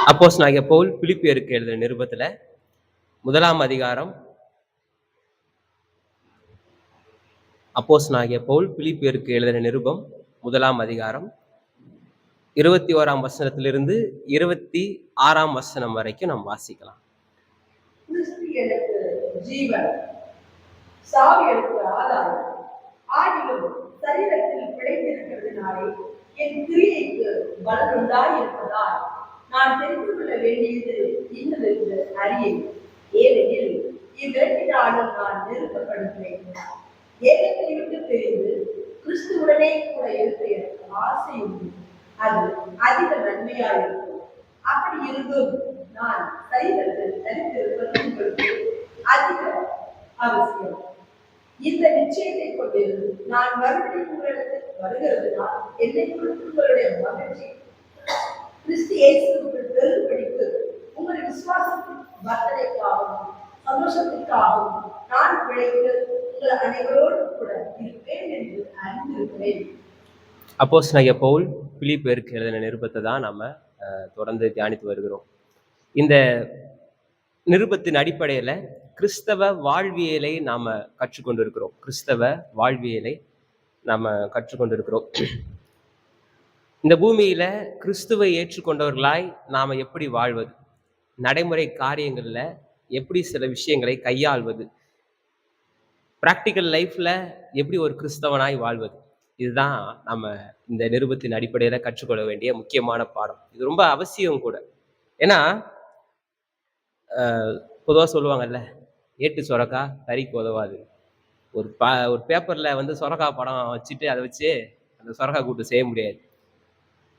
அப்போஸ்தலனாகிய பவுல் பிலிப்பியருக்கு எழுதின நிருபத்துல 1ஆம் அதிகாரம். அப்போஸ்தலனாகிய பவுல் பிலிப்பியருக்கு எழுதின நிருபம் 1ஆம் அதிகாரம் 21ஆம் வசனத்திலிருந்து 26ஆம் வசனம் வரைக்கும் நாம் வாசிக்கலாம். கிறிஸ்து எனக்கு ஜீவன், சாவு எனக்கு ஆதாயம். ஆகிலும் சரீரத்தில் பிழைத்திருக்கிறதுனாலே என் கிரியைக்கு பலனுண்டாய் இருப்பதால் நான் தெரிந்து கொள்ள வேண்டியது இன்னதென்று அறியேன். ஏனெனில் இவ்விரட்டினாலும் நான் நிறுத்தப்படுகிறேன். ஏகத்தை விட்டு பிரிந்து கிறிஸ்துவுடனே கூட இருக்க எனக்கு ஆசை உண்டு. அது அதிக நன்மையாயிருக்கும். அப்படி இருந்தும் நான் சரீரத்தில் தரித்திருப்பது உங்களுக்கு அதிக அவசியம். இந்த நிச்சயத்தை கொண்டிருந்து நான் மறுபடியும் உங்களுக்கு வருகிறதுனால் என்னை குறித்து உங்களுடைய மகிழ்ச்சி கிறிஸ்து இயேசுவுக்குள் பெருகும்படிக்கு உங்கள் விசுவாசத்தின் வர்த்தனைக்காகவும் சந்தோஷத்திற்காகவும் நான் பிழைத்து உங்கள் அனைவரோடு கூட இருப்பேன் என்று அறிந்திருக்கிறேன். அப்போஸ்தலனாகிய பவுல் பிலிப்பியருக்கு எழுதின நிருபத்தை தான் நம்ம தொடர்ந்து தியானித்து வருகிறோம். இந்த நிருபத்தின் அடிப்படையில கிறிஸ்தவ வாழ்வியலை நாம கற்றுக்கொண்டிருக்கிறோம். கிறிஸ்தவ வாழ்வியலை நாம கற்றுக்கொண்டிருக்கிறோம். இந்த பூமியில கிறிஸ்துவை ஏற்றுக்கொண்டவர்களாய் நாம எப்படி வாழ்வது, நடைமுறை காரியங்கள்ல எப்படி சில விஷயங்களை கையாள்வது, பிராக்டிக்கல் லைஃப்ல எப்படி ஒரு கிறிஸ்தவனாய் வாழ்வது, இதுதான் நம்ம இந்த நிருபத்தின் அடிப்படையில கற்றுக்கொள்ள வேண்டிய முக்கியமான பாடம். இது ரொம்ப அவசியம் கூட. ஏன்னா பொதுவாக சொல்லுவாங்கல்ல, ஏட்டு சொரக்கா கறிக்கு உதவாது. ஒரு பேப்பர்ல வந்து சொரக்கா படம் வச்சுட்டு அதை வச்சு அந்த சொரக்கா கூட்டு செய்ய முடியாது.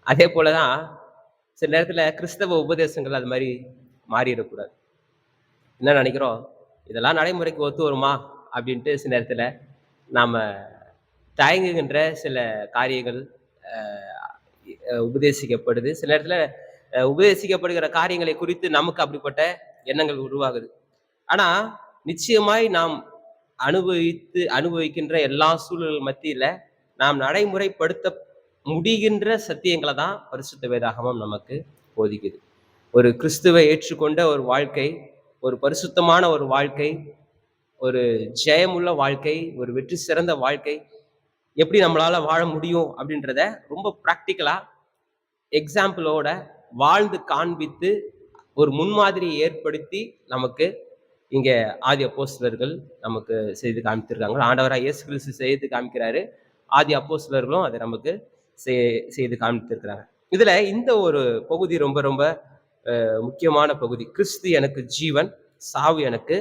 அதே போலதான் சில நேரத்துல கிறிஸ்தவ உபதேசங்கள் அது மாதிரி மாறிடக்கூடாது. என்ன நினைக்கிறோம், இதெல்லாம் நடைமுறைக்கு ஒத்து வருமா அப்படின்ட்டு சில நேரத்துல நாம தயங்குகின்ற சில காரியங்கள் உபதேசிக்கப்படுது. சில நேரத்துல உபதேசிக்கப்படுகிற காரியங்களை குறித்து நமக்கு அப்படிப்பட்ட எண்ணங்கள் உருவாகுது. ஆனா நிச்சயமாய் நாம் அனுபவிக்கின்ற எல்லா சூழல்கள் மத்தியில நாம் நடைமுறைப்படுத்த முடிகின்ற சத்தியங்களை தான் பரிசுத்த வேதாகமம் நமக்கு போதிக்குது. ஒரு கிறிஸ்துவை ஏற்றுக்கொண்ட ஒரு வாழ்க்கை, ஒரு பரிசுத்தமான ஒரு வாழ்க்கை, ஒரு ஜெயமுள்ள வாழ்க்கை, ஒரு வெற்றி சிறந்த வாழ்க்கை எப்படி நம்மளால வாழ முடியும் அப்படின்றத ரொம்ப பிராக்டிக்கலா எக்ஸாம்பிளோட வாழ்ந்து காண்பித்து ஒரு முன்மாதிரியை ஏற்படுத்தி நமக்கு இங்க ஆதி அப்போஸ்தலர்கள் நமக்கு செய்து காமித்திருக்காங்க. ஆண்டவராக இயேசு கிறிஸ்து செய்து காமிக்கிறாரு, ஆதி அப்போஸ்தலர்களும் அதை நமக்கு செய்து காமித்திருக்கிறாங்க. இதுல இந்த ஒரு பகுதி ரொம்ப ரொம்ப முக்கியமான பகுதி. கிறிஸ்து எனக்கு ஜீவன், சாவு எனக்கு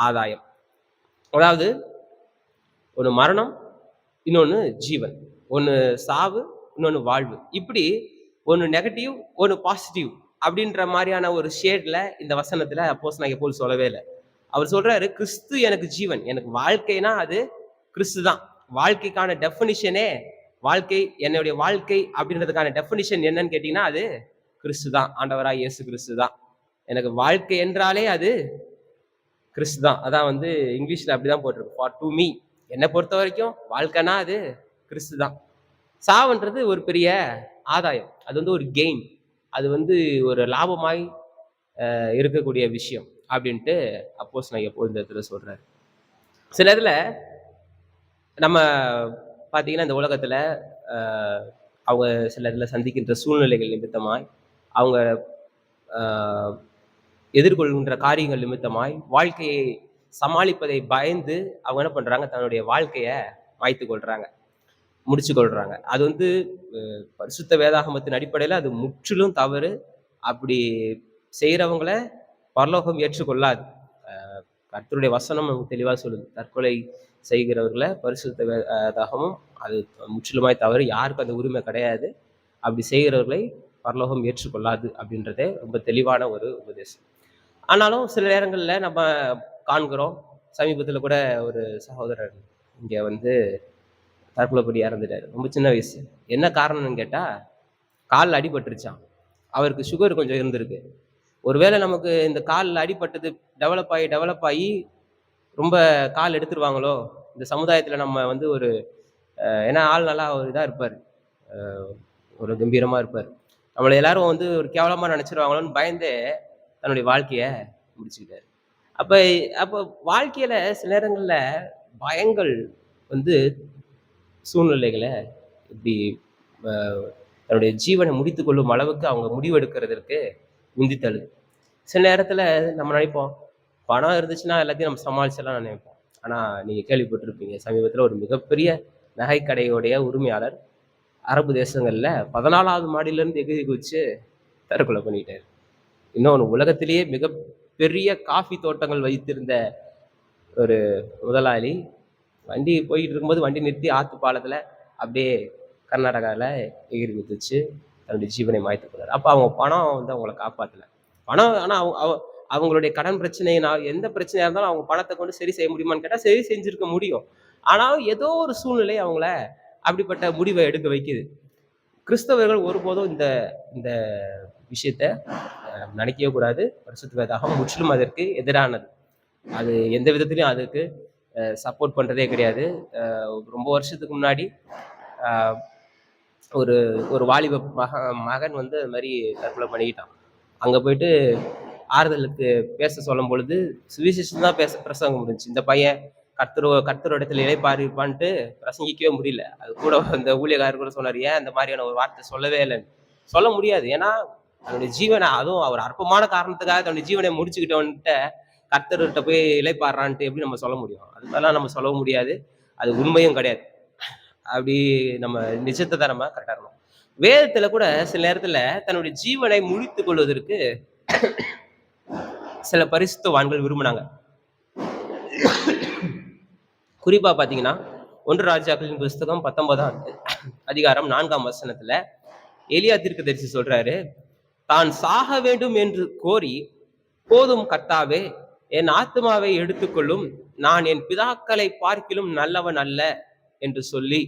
ஆதாயம். அதாவது ஒன்று மரணம், இன்னொன்று ஜீவன், ஒன்று சாவு, இன்னொன்று வாழ்வு. இப்படி ஒன்று நெகட்டிவ், ஒன்று பாசிட்டிவ் அப்படின்ற மாதிரியான ஒரு ஷேட்ல இந்த வசனத்துல அப்போஸ்தலனாகிய பவுல் சொல்லவே இல்லை. அவர் சொல்றாரு, கிறிஸ்து எனக்கு ஜீவன். எனக்கு வாழ்க்கைனா அது கிறிஸ்து தான். வாழ்க்கைக்கான டெஃபினிஷனே, வாழ்க்கை என்னுடைய வாழ்க்கை அப்படின்றதுக்கான டெஃபினிஷன் என்னன்னு கேட்டீங்கன்னா அது கிறிஸ்து தான். ஆண்டவராய் இயேசு கிறிஸ்து தான். எனக்கு வாழ்க்கை என்றாலே அது கிறிஸ்து தான். அதான் வந்து இங்கிலீஷ்ல அப்படிதான் போட்டிருக்கு, ஃபார் டு மீ. என்னை பொறுத்த வரைக்கும் வாழ்க்கைனா அது கிறிஸ்து தான். சாவுன்றது ஒரு பெரிய ஆதாயம், அது வந்து ஒரு கெயின், அது வந்து ஒரு லாபமாய் இருக்கக்கூடிய விஷயம் அப்படின்ட்டு அப்போஸ்தலனாகிய பவுல் இந்த இடத்துல சொல்றாரு. சில இதுல நம்ம பார்த்தீங்கன்னா இந்த உலகத்துல அவங்க சில இதில் சந்திக்கின்ற சூழ்நிலைகள் நிமித்தமாய், அவங்க எதிர்கொள்கின்ற காரியங்கள் நிமித்தமாய் வாழ்க்கையை சமாளிப்பதை பயந்து அவங்க என்ன பண்றாங்க, தன்னுடைய வாழ்க்கையை மாய்த்து கொள்றாங்க, முடிச்சு கொள்றாங்க. அது வந்து பரிசுத்த வேதாகமத்தின் அடிப்படையில் அது முற்றிலும் தவறு. அப்படி செய்யறவங்கள பரலோகம் ஏற்றுக்கொள்ளாது. கர்த்தருடைய வசனம் நமக்கு தெளிவாக சொல்லுது, தற்கொலை செய்கிறவர்களை பரிசுத்த வேதாகமம் அது முற்றிலுமாய் தவறு, யாருக்கும் அந்த உரிமை கிடையாது. அப்படி செய்கிறவர்களை பரலோகம் ஏற்றுக்கொள்ளாது அப்படின்றதே ரொம்ப தெளிவான ஒரு உபதேசம். ஆனாலும் சில நேரங்களில் நம்ம காண்கிறோம், சமீபத்தில் கூட ஒரு சகோதரர் இங்கே வந்து தற்கொலைப்படி இறந்துட்டாரு, ரொம்ப சின்ன வயசு. என்ன காரணம்னு கேட்டால், காலில் அடிபட்டுருச்சான். அவருக்கு சுகர் கொஞ்சம் இருந்திருக்கு. ஒருவேளை நமக்கு இந்த காலில் அடிபட்டது டெவலப் ஆகி ரொம்ப கால் எடுத்துருவாங்களோ இந்த சமுதாயத்தில், நம்ம வந்து ஒரு ஏன்னா ஆள் நல்லா ஒரு இதாக இருப்பார், ஒரு கம்பீரமாக இருப்பார். நம்மளை எல்லாரும் வந்து ஒரு கேவலமா நினைச்சிருவாங்களோன்னு பயந்து தன்னுடைய வாழ்க்கைய முடிச்சுக்கிட்டாரு. அப்ப அப்ப வாழ்க்கையில சில நேரங்கள்ல பயங்கள் வந்து சூழ்நிலைகள இப்படி அ தன்னுடைய ஜீவனை முடித்துக் கொள்ளும் அளவுக்கு அவங்க முடிவெடுக்கிறதற்கு உந்தி தள்ளுது. சில நேரத்துல நம்ம நினைப்போம், பணம் இருந்துச்சுன்னா எல்லாத்தையும் நம்ம சமாளிச்சிடலாம்னு நினைப்போம். ஆனா நீங்க கேள்விப்பட்டிருப்பீங்க, சமீபத்துல ஒரு மிகப்பெரிய நகைக்கடையுடைய உரிமையாளர் அரபு தேசங்கள்ல 14வது மாடியிலிருந்து எகிறி குதிச்சு தற்கொலை பண்ணிட்டாரு. இன்னொன்னு உலகத்திலேயே மிகப்பெரிய காஃபி தோட்டங்கள் வைத்திருந்த ஒரு முதலாளி வண்டி போயிட்டு இருக்கும்போது வண்டி நிறுத்தி ஆத்து பாலத்துல அப்படியே கர்நாடகாவில் எகிரி குதிச்சு தன்னுடைய ஜீவனை மாய்த்துக் கொண்டார். அப்போ அவங்க பணம் வந்து அவங்கள காப்பாற்றல. பணம் ஆனால் அவங்களுடைய கடன் பிரச்சனையினால் எந்த பிரச்சனையாக இருந்தாலும் அவங்க பணத்தை கொண்டு சரி செய்ய முடியுமான்னு கேட்டால் சரி செஞ்சிருக்க முடியும். ஆனாலும் ஏதோ ஒரு சூழ்நிலை அவங்கள அப்படிப்பட்ட முடிவை எடுக்க வைக்குது. கிறிஸ்தவர்கள் ஒருபோதும் இந்த இந்த விஷயத்த நினைக்கவே கூடாது. பரிசுத்த வேதாகம் முற்றிலும் அதற்கு எதிரானது. அது எந்த விதத்திலையும் அதுக்கு சப்போர்ட் பண்ணுறதே கிடையாது. ரொம்ப வருஷத்துக்கு முன்னாடி ஒரு ஒரு வாலிப மகன் வந்து அது மாதிரி தற்கொலை பண்ணிக்கிட்டான். அங்கே போயிட்டு ஆறுதலுக்கு பேச சொல்லும் பொழுது சுவிசேஷம் தான் பிரசங்கம் முடிஞ்சு. இந்த பையன் கர்த்தரோட இடத்துல இளைப்பாரிப்பான்ட்டு பிரசங்கிக்கவே முடியல. அது கூட இந்த ஊழியக்காரர் கூட சொன்னார், ஏன் இந்த மாதிரியான ஒரு வார்த்தை சொல்லவே இல்லைன்னு. சொல்ல முடியாது. ஏன்னா தன்னுடைய ஜீவனை, அதுவும் அவர் அற்பமான காரணத்துக்காக தன்னுடைய ஜீவனை முடிச்சுக்கிட்டவன்ட்ட கர்த்தர்கிட்ட போய் இளைப்பாடுறான்ட்டு எப்படி நம்ம சொல்ல முடியும்? அதுக்கெல்லாம் நம்ம சொல்ல முடியாது. அது உண்மையும் கிடையாது. அப்படி நம்ம நிஜத்தை தான் நம்ம கரெக்டாக இருக்கணும். வேதத்துல கூட சில நேரத்துல தன்னுடைய ஜீவனை முடித்துக் கொள்வதற்கு சில பரிசுத்தவான்கள் விரும்பினாங்க. குறிப்பா பாத்தீங்கன்னா 1 ராஜாக்களின் புஸ்தகம் 19ஆம் அதிகாரம் 4ஆம் வசனத்துல எலியா தீர்க்கதரிசி சொல்றாரு, தான் சாக வேண்டும் என்று கோரி, போதும் கர்த்தாவே, என் ஆத்மாவை எடுத்துக்கொள்ளும், நான் என் பிதாக்களை பார்க்கிலும் நல்லவன் அல்ல என்று சொல்லி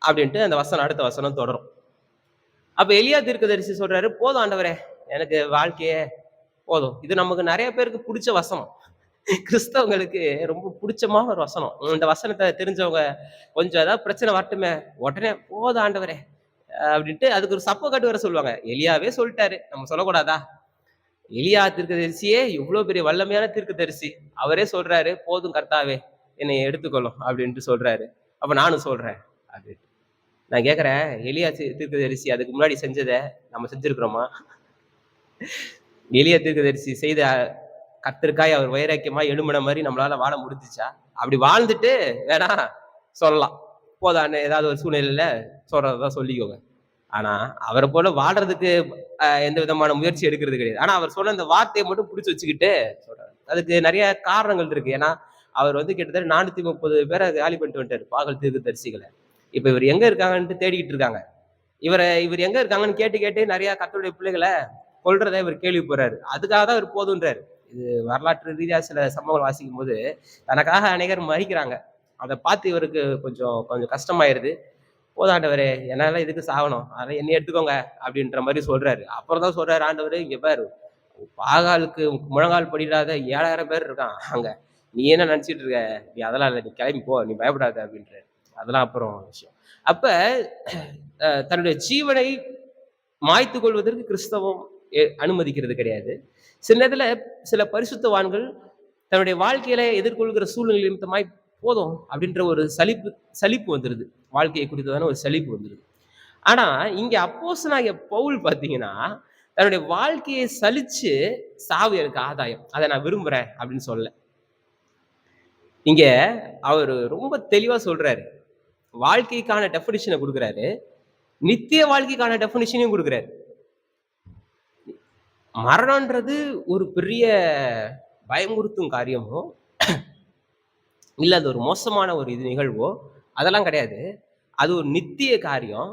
அப்படின்ட்டு அந்த வசனம், அடுத்த வசனம் தொடரும். அப்ப எலியா தீர்க்கதரிசி சொல்றாரு, போதும் ஆண்டவரே, எனக்கு வாழ்க்கையே போதும். இது நமக்கு நிறைய பேருக்கு பிடிச்ச வசனம். கிறிஸ்தவங்களுக்கு ரொம்ப பிடிச்சமான ஒரு வசனம். இந்த வசனத்தை தெரிஞ்சவங்க கொஞ்சம் ஏதாவது பிரச்சனை வரட்டுமே, உடனே போதும் ஆண்டவரே அப்படின்ட்டு அதுக்கு ஒரு சப்ப கட்டு வர சொல்லுவாங்க. எலியாவே சொல்லிட்டாரு, நம்ம சொல்லக்கூடாதா? எலியா தீர்க்கதரிசியே இவ்வளவு பெரிய வல்லமையான தீர்க்கதரிசி, அவரே சொல்றாரு, போதும் கர்த்தாவே, என்னை எடுத்துக்கொள்ளும் அப்படின்ட்டு சொல்றாரு. அப்ப நானும் சொல்றேன் அப்படின்ட்டு. நான் கேட்கிறேன், எலியா தீர்க்கதரிசி அதுக்கு முன்னாடி செஞ்சதை நம்ம செஞ்சிருக்கிறோமா? எலியா தீர்க்கதரிசி செய்த கர்த்தருக்காய் அவர் வைராக்கியமா எழும்பின மாதிரி நம்மளால வாழ முடிஞ்சிச்சா? அப்படி வாழ்ந்துட்டு வேணா சொல்லலாம், போதான்னு ஏதாவது ஒரு சூழ்நிலையில சொல்றதான் சொல்லிக்கோங்க. ஆனா அவரை போல வாழ்றதுக்கு எந்த விதமான முயற்சி எடுக்கிறது கிடையாது. ஆனா அவர் சொன்ன அந்த வார்த்தையை மட்டும் பிடிச்சு வச்சுக்கிட்டு சொல்றாரு. அதுக்கு நிறைய காரணங்கள் இருக்கு. ஏன்னா அவர் வந்து கிட்டத்தட்ட 430 பேரை காலி பண்ணிட்டு வந்துட்டாரு, பாகல் தீர்க்கதரிசிகளை. இப்ப இவர் எங்க இருக்காங்கன்ட்டு தேடிக்கிட்டு இருக்காங்க. இவர் எங்க இருக்காங்கன்னு கேட்டு கேட்டு நிறைய கர்த்தருடைய பிள்ளைகளை கொல்றதை இவர் கேள்வி போறாரு. அதுக்காக தான் இவர் போதுன்றாரு. இது வரலாற்று ரீதியா சில சம்பவங்கள் வாசிக்கும் போது தனக்காக அநேகர் மறிக்கிறாங்க. அதை பார்த்து இவருக்கு கொஞ்சம் கொஞ்சம் கஷ்டமாயிருது. போதாண்டவரே, என்னால இதுக்கு சாகணும், அதை என்னை எடுத்துக்கோங்க அப்படின்ற மாதிரி சொல்றாரு. அப்புறம் தான் சொல்றாரு, ஆண்டவரே இங்க பாரு, பாகாலுக்கு முழங்கால் படிடாத 7000 பேர் இருக்கான் அங்க, நீ என்ன நினைச்சிட்டு இருக்க? நீ அதெல்லாம் இல்லை, நீ கிளம்பி போ, நீ பயப்படாத அப்படின்றாரு. அதெல்லாம் அப்புறம் விஷயம். அப்ப தன்னுடைய ஜீவனை மாய்த்து கொள்வதற்கு கிறிஸ்தவம் அனுமதிக்கிறது கிடையாது. சில நேரத்துல சில பரிசுத்தவான்கள் தன்னுடைய வாழ்க்கையில எதிர்கொள்கிற சூழ்நிலை நிமித்தமாய் போதும் அப்படின்ற ஒரு சலிப்பு வந்துருது. வாழ்க்கையை குறித்ததான ஒரு சலிப்பு வந்துருது. ஆனா இங்க அப்போஸ்தலனாகிய பவுல் பாத்தீங்கன்னா, தன்னுடைய வாழ்க்கையை சலிச்சு சாவு எனக்கு ஆதாயம், அதை நான் விரும்புறேன் அப்படின்னு சொல்ல. இங்க அவர் ரொம்ப தெளிவா சொல்றாரு. வாழ்க்கைக்கான டெஃபினிஷனை கொடுக்குறாரு, நித்திய வாழ்க்கைக்கான டெஃபினிஷனையும் கொடுக்குறாரு. மரணம்ன்றது ஒரு பெரிய பயமுறுத்தும் காரியமோ, இல்ல அது ஒரு மோசமான ஒரு நிகழ்வோ, அதெல்லாம் கிடையாது. அது ஒரு நித்திய காரியம்.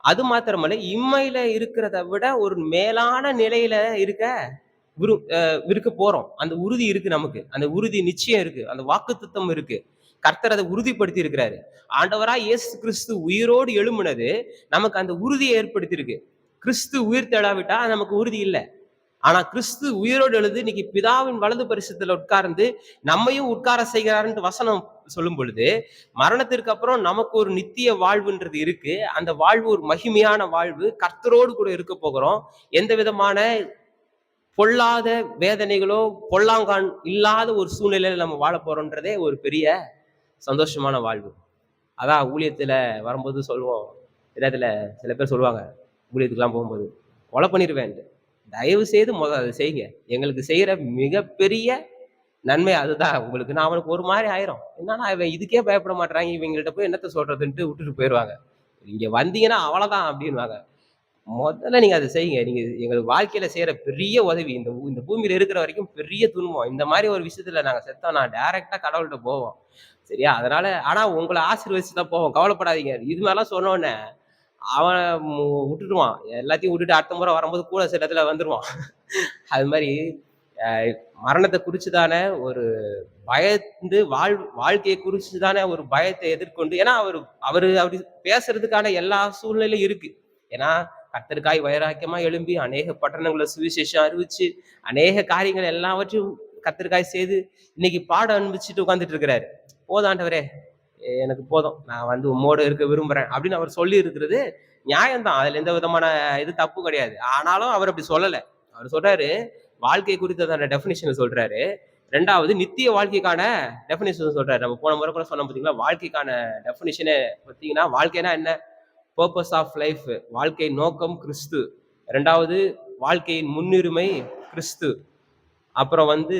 அது மாத்திரமல்ல, இம்மையில இருக்கிறத விட ஒரு மேலான நிலையில இருக்க போறோம். அந்த உறுதி இருக்கு நமக்கு. அந்த உறுதி நிச்சயம் இருக்கு. அந்த வாக்குத்தத்தம் இருக்கு. கர்த்தர் அதை உறுதிப்படுத்தி இருக்கிறாரு. ஆண்டவராய் இயேசு கிறிஸ்து உயிரோடு எழும்பினது நமக்கு அந்த உறுதியை ஏற்படுத்தி இருக்கு. கிறிஸ்து உயிர் தெழாவிட்டா நமக்கு உறுதி இல்லை. ஆனா கிறிஸ்து உயிரோடு எழுது இன்னைக்கு பிதாவின் வலது பரிசத்துல உட்கார்ந்து நம்மையும் உட்கார செய்கிறாருன்னு வசனம் சொல்லும் பொழுது, மரணத்திற்கு அப்புறம் நமக்கு ஒரு நித்திய வாழ்வுன்றது இருக்கு. அந்த வாழ்வு ஒரு மகிமையான வாழ்வு. கர்த்தரோடு கூட இருக்க போகிறோம். எந்த விதமான பொல்லாத வேதனைகளோ பொல்லாங்கான் இல்லாத ஒரு சூழ்நிலையில நம்ம வாழ போறோம்ன்றதே ஒரு பெரிய சந்தோஷமான வாழ்வு. அதான் ஊழியத்துல வரும்போது சொல்லுவோம். இடத்துல சில பேர் சொல்லுவாங்க, ஊழியத்துக்குலாம் போகும்போது, கொலை பண்ணிருவேன். தயவு செய்து அதை செய்யுங்க. எங்களுக்கு செய்யற மிகப்பெரிய நன்மை அதுதான். உங்களுக்கு நான் அவனுக்கு ஒரு மாதிரி ஆயிரும். என்னன்னா இவன் இதுக்கே பயப்பட மாட்டாங்க, இவங்கள்ட்ட போய் என்னத்த சொல்றதுன்ட்டு விட்டுட்டு போயிடுவாங்க. இங்க வந்தீங்கன்னா அவ்வளவுதான் அப்படின்வாங்க. முதல்ல நீங்க அதை செய்யுங்க. நீங்க எங்களுக்கு வாழ்க்கையில செய்யற பெரிய உதவி. இந்த பூமியில இருக்கிற வரைக்கும் பெரிய துன்பம். இந்த மாதிரி ஒரு விஷயத்துல நாங்க செத்தோம்னா டைரக்டா கடவுள்கிட்ட போவோம். சரியா? அதனால ஆனா உங்களை ஆசீர்வதிச்சு தான் போவோம். கவலைப்படாதீங்க. இது மாதிரிலாம் சொன்ன உடனே அவன் விட்டுடுவான். எல்லாத்தையும் விட்டுட்டு அடுத்த முறை வரும்போது கூட சில இடத்துல வந்துருவான். அது மாதிரி மரணத்தை குறிச்சுதானே ஒரு பயந்து வாழ்க்கையை குறிச்சுதானே ஒரு பயத்தை எதிர்கொண்டு, ஏன்னா அவரு அப்படி பேசுறதுக்கான எல்லா சூழ்நிலையும் இருக்கு. ஏன்னா கர்த்தருக்காய் வைராக்கியமா எழும்பி அநேக பட்டணங்களை சுவிசேஷம் அறிவிச்சு அநேக காரியங்கள் எல்லாவற்றையும் கர்த்தருக்காய் செய்து இன்னைக்கு பாடம் அனுப்பிச்சுட்டு உட்கார்ந்துட்டு இருக்கிறாரு. போதாண்டவரே, எனக்கு போதும், நான் வந்து உம்மோடு இருக்க விரும்புறேன் அப்படின்னு அவர் சொல்லி இருக்கிறது நியாயம்தான். அதுல எந்த விதமான இது தப்பு கிடையாது. ஆனாலும் அவர் அப்படி சொல்லல. அவர் சொல்றாரு, வாழ்க்கை குறித்ததான டெபினிஷன் சொல்றாரு. ரெண்டாவது நித்திய வாழ்க்கைக்கான டெபினிஷன் சொல்றாரு. நம்ம போன முறை கூட சொன்ன பார்த்தீங்களா, வாழ்க்கைக்கான டெபினிஷனே பார்த்தீங்கன்னா, வாழ்க்கைனா என்ன? பர்பஸ் ஆஃப் லைஃப், வாழ்க்கை நோக்கம் கிறிஸ்து. ரெண்டாவது வாழ்க்கையின் முன்னுரிமை கிறிஸ்து. அப்புறம் வந்து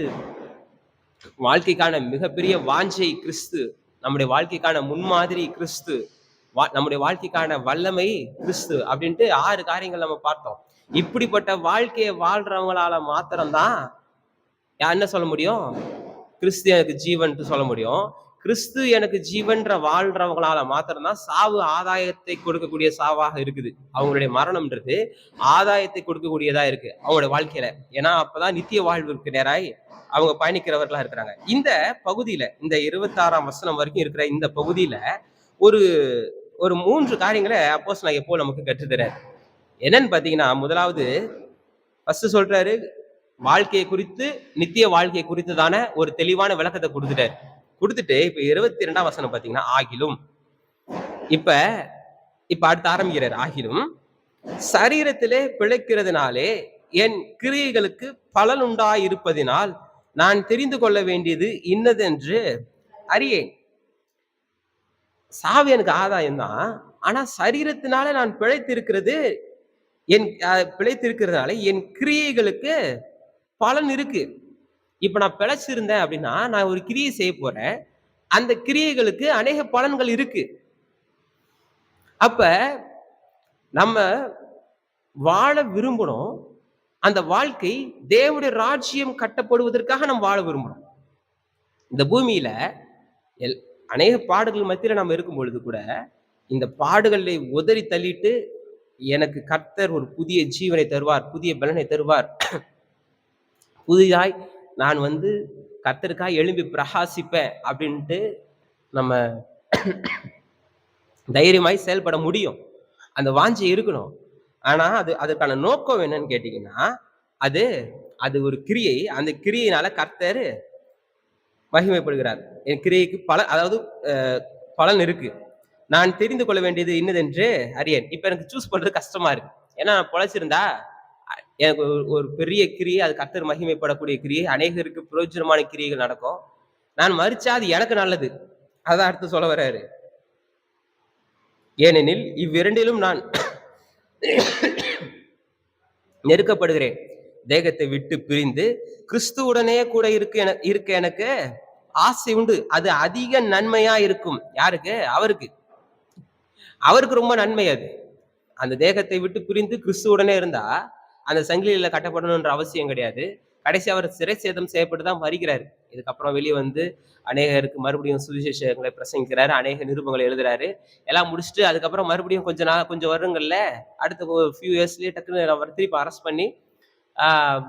வாழ்க்கைக்கான மிகப்பெரிய வாஞ்சை கிறிஸ்து. நம்முடைய வாழ்க்கைக்கான முன்மாதிரி கிறிஸ்து. நம்முடைய வாழ்க்கைக்கான வல்லமை கிறிஸ்து அப்படின்ட்டு 6 காரியங்கள் நம்ம பார்த்தோம். இப்படிப்பட்ட வாழ்க்கையை வாழ்றவங்களால மாத்திரம்தான் என்ன சொல்ல முடியும்? கிறிஸ்து எனக்கு ஜீவன் சொல்ல முடியும். கிறிஸ்து எனக்கு ஜீவன்ற வாழ்றவங்களால மாத்திரம்தான் சாவு ஆதாயத்தை கொடுக்கக்கூடிய சாவாக இருக்குது. அவங்களுடைய மரணம்ன்றது ஆதாயத்தை கொடுக்கக்கூடியதா இருக்கு அவங்களுடைய வாழ்க்கையில. ஏன்னா அப்பதான் நித்திய வாழ்வுக்கு நேராய் அவங்க பயணிக்கிறவர்களா இருக்கிறாங்க. இந்த பகுதியில இந்த 26ஆம் வசனம் வரைக்கும் இருக்கிற இந்த பகுதியில ஒரு ஒரு 3 காரியங்களை அப்போஸ்தலனாகிய பவுல் நமக்கு கற்றுத்தராரு. என்னன்னு பாத்தீங்கன்னா, முதலாவது ஃபர்ஸ்ட் சொல்றாரு, வாழ்க்கையை குறித்து நித்திய வாழ்க்கையை குறித்துதான ஒரு தெளிவான விளக்கத்தை கொடுத்துட்டு இப்ப 22ஆம் வசனம் பாத்தீங்கன்னா, ஆகிலும் இப்ப அடுத்து ஆரம்பிக்கிறார். ஆகிலும் சரீரத்திலே பிழைக்கிறதுனாலே என் கிரியைகளுக்கு பலன் உண்டாயிருப்பதினால் நான் தெரிந்து கொள்ள வேண்டியது இன்னதென்று அறியேன். சாவு எனக்கு ஆதாயம் தான். ஆனா சரீரத்தினால நான் பிழைத்திருக்கிறதுனால என் கிரியைகளுக்கு பலன் இருக்கு. இப்ப நான் பிழைச்சிருந்தேன் அப்படின்னா, நான் ஒரு கிரியை செய்ய போறேன். அந்த கிரியைகளுக்கு அநேக பலன்கள் இருக்கு. அப்ப நம்ம வாழ விரும்பணும். அந்த வாழ்க்கை தேவனுடைய ராஜ்யம் கட்டப்படுவதற்காக நம்ம வாழ விரும்பணும். இந்த பூமியில அநேக பாடுகள் மத்தியில நம்ம இருக்கும் பொழுது கூட இந்த பாடுகளை உதறி தள்ளிட்டு எனக்கு கர்த்தர் ஒரு புதிய ஜீவனை தருவார், புதிய பலனை தருவார், புதிதாய் நான் வந்து கர்த்தருக்காய் எழும்பி பிரகாசிப்பேன் அப்படின்ட்டு நம்ம தைரியமாய் செயல்பட முடியும். அந்த வாஞ்சை இருக்கணும். ஆனா அதற்கான நோக்கம் என்னன்னு கேட்டீங்கன்னா, அது ஒரு கிரியை. அந்த கிரியையினால கர்த்தர் மகிமைப்படுகிறார். என் கிரியைக்கு பலன் இருக்கு. நான் தெரிந்து கொள்ள வேண்டியது இன்னதென்று அறியேன். இப்ப எனக்கு சூஸ் பண்றது கஷ்டமா இருக்கு. ஏன்னா நான் பொழைச்சிருந்தா எனக்கு ஒரு பெரிய கிரியை, அது கர்த்தர் மகிமைப்படக்கூடிய கிரியை, அநேகருக்கு பிரயோஜனமான கிரியைகள் நடக்கும். நான் மரிச்சா அது எனக்கு நல்லது. அதான் அடுத்து சொல்ல வர்றாரு. ஏனெனில் இவ்விரண்டிலும் நான் நெருக்கப்படுகிறேன். தேகத்தை விட்டு பிரிந்து கிறிஸ்துவுடனே கூட இருக்க எனக்கு ஆசை உண்டு. அது அதிக நன்மையா இருக்கும். யாருக்கு? அவருக்கு ரொம்ப நன்மை. அது அந்த தேகத்தை விட்டு பிரிந்து கிறிஸ்துவுடனே இருந்தா அந்த சங்கிலியில கட்டப்படணும்ன்ற அவசியம் கிடையாது. கடைசி அவர் சிறை சேதம் செய்யப்பட்டு தான் மறிக்கிறாரு. இதுக்கப்புறம் வெளியே வந்து அநேகருக்கு மறுபடியும் சுவிசேஷங்களை பிரசங்கிக்கிறாரு, அநேக நிருபங்களை எழுதுறாரு. எல்லாம் முடிச்சுட்டு அதுக்கப்புறம் மறுபடியும் கொஞ்சம் வருங்கள்ல அடுத்த ஃபியூ இயர்ஸ்லயே டக்குன்னு அவர் திருப்பி அரெஸ்ட் பண்ணி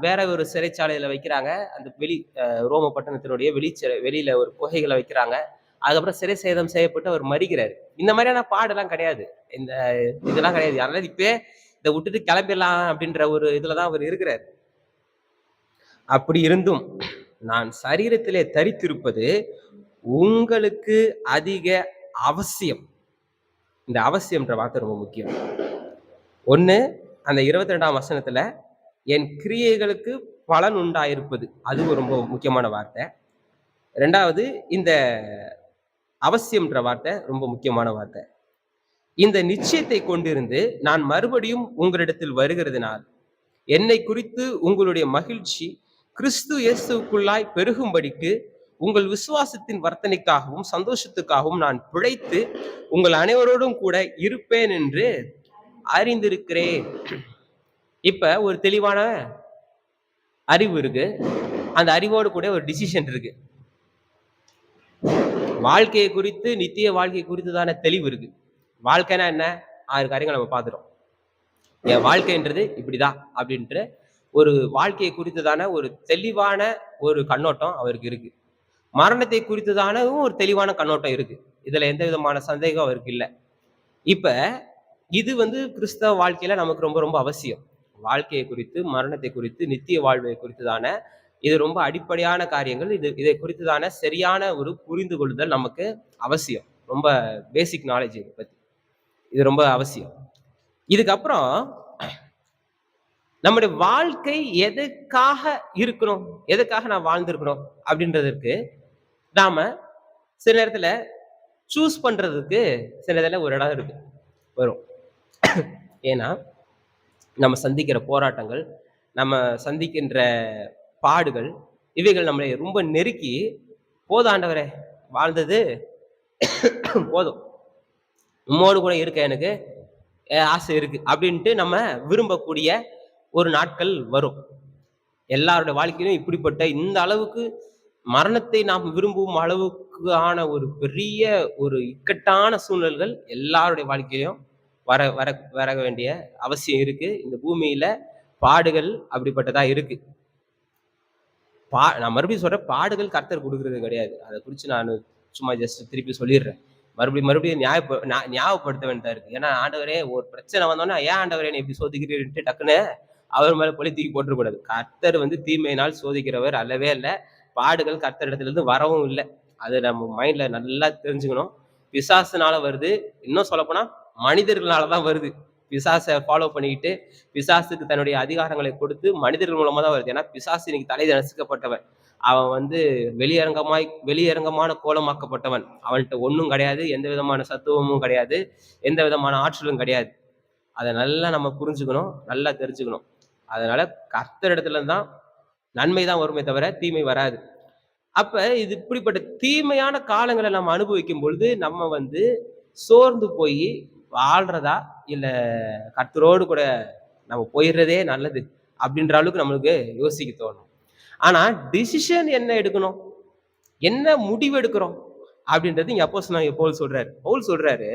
வேற ஒரு சிறைச்சாலையில வைக்கிறாங்க. அந்த ரோம பட்டணத்தினுடைய வெளியில ஒரு குகைகளை வைக்கிறாங்க. அதுக்கப்புறம் சிறை சேதம் செய்யப்பட்டு அவர் மறிக்கிறாரு. இந்த மாதிரியான பாடெல்லாம் கிடையாது, இதெல்லாம் கிடையாது. அதனால இப்ப இதை விட்டுட்டு கிளம்பிடலாம் அப்படின்ற ஒரு இதுலதான் அவர் இருக்கிறார். அப்படி இருந்தும் நான் சரீரத்திலே தரித்திருப்பது உங்களுக்கு அதிக அவசியம். இந்த அவசியம்ன்ற வார்த்தை ரொம்ப முக்கியம். ஒண்ணு, அந்த 22ஆம் வசனத்துல என் கிரியைகளுக்கு பலன் உண்டாயிருப்பது, அது ரொம்ப முக்கியமான வார்த்தை. 2வது, இந்த அவசியம்ன்ற வார்த்தை ரொம்ப முக்கியமான வார்த்தை. இந்த நிச்சயத்தை கொண்டிருந்து நான் மறுபடியும் உங்களிடத்தில் வருகிறதுனால் என்னை குறித்து உங்களுடைய மகிழ்ச்சி கிறிஸ்து இயேசுவுக்குள்ளாய் பெருகும்படிக்கு உங்கள் விசுவாசத்தின் வர்த்தனைக்காகவும் சந்தோஷத்துக்காகவும் நான் பிழைத்து உங்கள் அனைவரோடும் கூட இருப்பேன் என்று அறிந்திருக்கிறேன். இப்ப ஒரு தெளிவான அறிவு இருக்கு. அந்த அறிவோடு கூட ஒரு டிசிஷன் இருக்கு. வாழ்க்கையை குறித்து, நித்திய வாழ்க்கை குறித்துதான தெளிவு இருக்கு. வாழ்க்கைனா என்ன? 6 காரியங்கள் நம்ம பார்த்துட்டோம். என் வாழ்க்கைன்றது இப்படிதான் அப்படின்ற ஒரு வாழ்க்கையை குறித்ததான ஒரு தெளிவான ஒரு கண்ணோட்டம் அவருக்கு இருக்கு. மரணத்தை குறித்ததானவும் ஒரு தெளிவான கண்ணோட்டம் இருக்கு. இதுல எந்த விதமான சந்தேகம் அவருக்கு இல்லை. இப்ப இது கிறிஸ்தவ வாழ்க்கையில நமக்கு ரொம்ப ரொம்ப அவசியம். வாழ்க்கையை குறித்து, மரணத்தை குறித்து, நித்திய வாழ்வை குறித்துதான இது ரொம்ப அடிப்படையான காரியங்கள். இதை குறித்துதான சரியான ஒரு புரிந்து கொள்ளுதல் நமக்கு அவசியம். ரொம்ப பேசிக் நாலேஜ் இதை பத்தி. இது ரொம்ப அவசியம். இதுக்கப்புறம் நம்முடைய வாழ்க்கை எதுக்காக இருக்கணும், எதுக்காக நான் வாழ்ந்திருக்கணும் அப்படின்றதுக்கு நாம சில நேரத்துல சூஸ் பண்றதுக்கு சில நேரத்துல ஒரு இடம் இருக்கு வரும். ஏன்னா நம்ம சந்திக்கிற போராட்டங்கள், நம்ம சந்திக்கின்ற பாடுகள், இவைகள் நம்மளை ரொம்ப நெருக்கி, போதும் ஆண்டவரே வாழ்ந்தது போதும், உம்மோடு கூட இருக்க எனக்கு ஆசை இருக்கு அப்படின்ட்டு நம்ம விரும்பக்கூடிய ஒரு நாட்கள் வரும். எல்லாருடைய வாழ்க்கையிலும் இப்படிப்பட்ட இந்த அளவுக்கு மரணத்தை நாம் விரும்பும் அளவுக்கு ஆன ஒரு பெரிய ஒரு இக்கட்டான சூழ்நிலைகள் எல்லாருடைய வாழ்க்கையிலும் வர வர வர வேண்டிய அவசியம் இருக்கு. இந்த பூமியில பாடுகள் அப்படிப்பட்டதா இருக்கு. நான் மறுபடியும் சொல்றேன், பாடுகள் கர்த்தர் கொடுக்கறது கிடையாது. அதை குறித்து நான் சும்மா ஜஸ்ட் திருப்பி சொல்லிடுறேன். மறுபடியும் ஞாபகப்படுத்த வேண்டியதா இருக்கு. ஏன்னா ஆண்டவரே ஒரு பிரச்சனை வந்தோன்னா, ஏன் ஆண்டவரே இப்படி சோதிக்கிறீன்ட்டு டக்குன்னு அவர் மேல பழி தூக்கி போட்டுறக்கூடாது. கர்த்தர் தீமையினால் சோதிக்கிறவர் அல்லவே இல்லை. பாடுகள் கர்த்தர் இடத்துல இருந்து வரவும் இல்லை. அது நம்ம மைண்ட்ல நல்லா தெரிஞ்சுக்கணும். பிசாசுனால வருது, இன்னும் சொல்லப்போனா மனிதர்களாலதான் வருது. பிசாசை ஃபாலோ பண்ணிக்கிட்டு பிசாசுக்கு தன்னுடைய அதிகாரங்களை கொடுத்து மனிதர்கள் மூலமா தான் வருது. ஏன்னா பிசாசு இன்னைக்கு தலை நசுக்கப்பட்டவன். அவன் வெளியரங்கமான கோலமாக்கப்பட்டவன். அவன்கிட்ட ஒன்றும் கிடையாது, எந்த விதமான சத்துவமும் கிடையாது, எந்த விதமான ஆற்றலும் கிடையாது. அதை நல்லா நம்ம புரிஞ்சுக்கணும், நல்லா தெரிஞ்சுக்கணும். அதனால கர்த்தர் இடத்துல தான் நன்மை தான் வருமே தவிர தீமை வராது. அப்ப இது இப்படிப்பட்ட தீமையான காலங்களை நம்ம அனுபவிக்கும் பொழுது நம்ம சோர்ந்து போய் வாழ்றதா இல்ல கர்த்தரோடு கூட நம்ம போயிடுறதே நல்லது அப்படின்ற அளவுக்கு நம்மளுக்கு யோசிக்க தோணும். ஆனா டிசிஷன் என்ன எடுக்கணும், என்ன முடிவு எடுக்கிறோம் அப்படின்றது இங்க அப்போஸ்தலனாகிய பவுல் சொல்றாரு,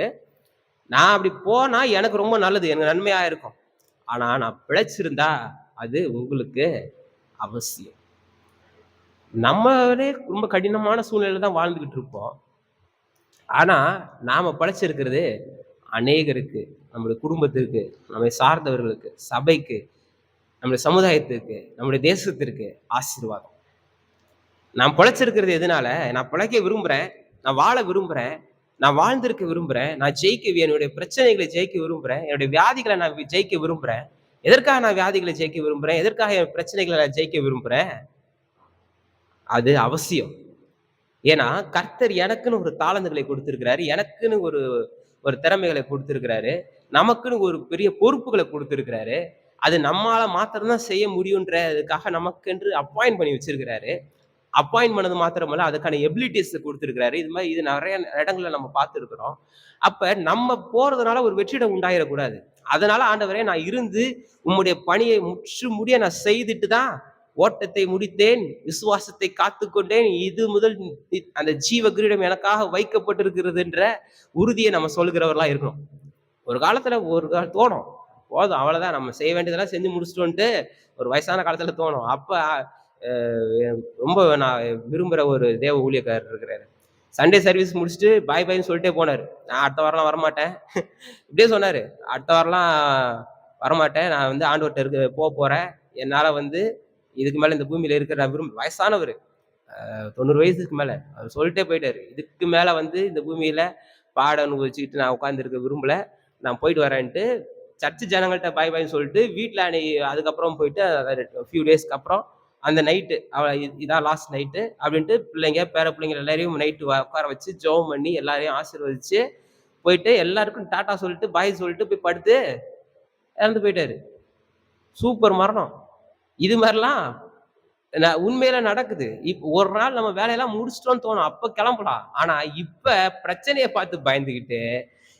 நான் அப்படி போனா எனக்கு ரொம்ப நல்லது, எனக்கு நன்மையா இருக்கும். ஆனா நான் பிழைச்சிருந்தா அது உங்களுக்கு அவசியம். நம்மளே ரொம்ப கடினமான சூழ்நிலையில தான் வாழ்ந்துகிட்டு இருப்போம். ஆனா நாம படைச்சிருக்கிறது அநேகருக்கு, நம்முடைய குடும்பத்திற்கு, நம்மை சார்ந்தவர்களுக்கு, சபைக்கு, நம்முடைய சமுதாயத்திற்கு, நம்முடைய தேசத்திற்கு ஆசீர்வாதம். நான் பிழைச்சிருக்கிறது எதனால? நான் பிழைக்க விரும்புறேன், நான் வாழ விரும்புறேன், நான் வாழ்ந்திருக்க விரும்புறேன், நான் என்னுடைய பிரச்சனைகளை ஜெயிக்க விரும்புறேன், என்னுடைய வியாதிகளை நான் ஜெயிக்க விரும்புறேன். எதற்காக நான் வியாதிகளை ஜெயிக்க விரும்புறேன், எதற்காக என் பிரச்சனைகளை நான் ஜெயிக்க விரும்புறேன்? அது அவசியம். ஏன்னா கர்த்தர் எனக்குன்னு ஒரு தாளந்துகளை கொடுத்திருக்கிறாரு, எனக்குன்னு ஒரு ஒரு திறமைகளை கொடுத்திருக்கிறாரு, நமக்குன்னு ஒரு பெரிய பொறுப்புகளை கொடுத்திருக்கிறாரு. அது நம்மால மாத்திரம்தான் செய்ய முடியுன்றதுக்காக நமக்கென்று அப்பாயிண்ட் பண்ணி வச்சிருக்கிறாரு. அப்பாயிண்ட் பண்ணது மாத்திரமல்ல, அதுக்கான எபிலிட்டிஸ் கொடுத்திருக்கிறாரு. இது நிறைய இடங்கள்ல நம்ம பார்த்துருக்கிறோம். அப்ப நம்ம போறதுனால ஒரு வெற்றிடம் உண்டாயிடக்கூடாது. அதனால ஆண்டவரே நான் இருந்து உம்முடைய பணியை முடிய நான் செய்துட்டு தான் ஓட்டத்தை முடித்தேன், விசுவாசத்தை காத்துக்கொண்டேன், இது முதல் அந்த ஜீவ கிரீடம் எனக்காக வைக்கப்பட்டிருக்கிறதுன்ற உறுதியை நம்ம சொல்கிறவர்களா இருக்கணும். ஒரு காலத்துல தோணும், போதும் அவ்வளவுதான், நம்ம செய்ய வேண்டியதெல்லாம் செஞ்சு முடிச்சிட்டோன்ட்டு ஒரு வயசான காலத்துல தோணும். அப்ப ரொம்ப நான் விரும்புற ஒரு தேவ ஊழியக்காரர் இருக்கிறாரு. சண்டே சர்வீஸ் முடிச்சுட்டு பாய் பாய்ன்னு சொல்லிட்டே போனாரு. நான் அடுத்த வாரம்லாம் வரமாட்டேன் இப்படியே சொன்னாரு. அடுத்த வாரம்லாம் வரமாட்டேன், நான் ஆண்டவர்கிட்ட போறேன், என்னால இதுக்கு மேல இந்த பூமியில இருக்கிற வயசானவர், 90 வயசுக்கு மேல அவர் சொல்லிட்டே போயிட்டாரு. இதுக்கு மேல வந்து இந்த பூமியில பாட அனுபவிச்சுக்கிட்டு நான் உட்கார்ந்திருக்க விரும்பல. நான் போயிட்டு வரேன்ட்டு சர்ச் ஜனங்கள்ட்ட பாய் பாய்ன்னு சொல்லிட்டு வீட்ல அதுக்கப்புறம் போயிட்டு ஃபியூ டேஸ்க்கு அப்புறம் அந்த நைட்டு இதான் லாஸ்ட் நைட்டு அப்படின்ட்டு பிள்ளைங்க பேர பிள்ளைங்க எல்லாரையும் நைட்டு உட்கார வச்சு ஜெபம் பண்ணி எல்லாரையும் ஆசீர்வதிச்சு போயிட்டு எல்லாருக்கும் டாட்டா சொல்லிட்டு பாய் சொல்லிட்டு போய் படுத்து இறந்து போயிட்டாரு. சூப்பர் மரணம். இது மாதிரிலாம் உண்மையில நடக்குது. ஒரு நாள் நம்ம வேலையெல்லாம் முடிச்சிட்டோம்னு தோணும். அப்ப கிளம்பலாம். ஆனா இப்ப பிரச்சனைய பார்த்து பயந்துகிட்டு,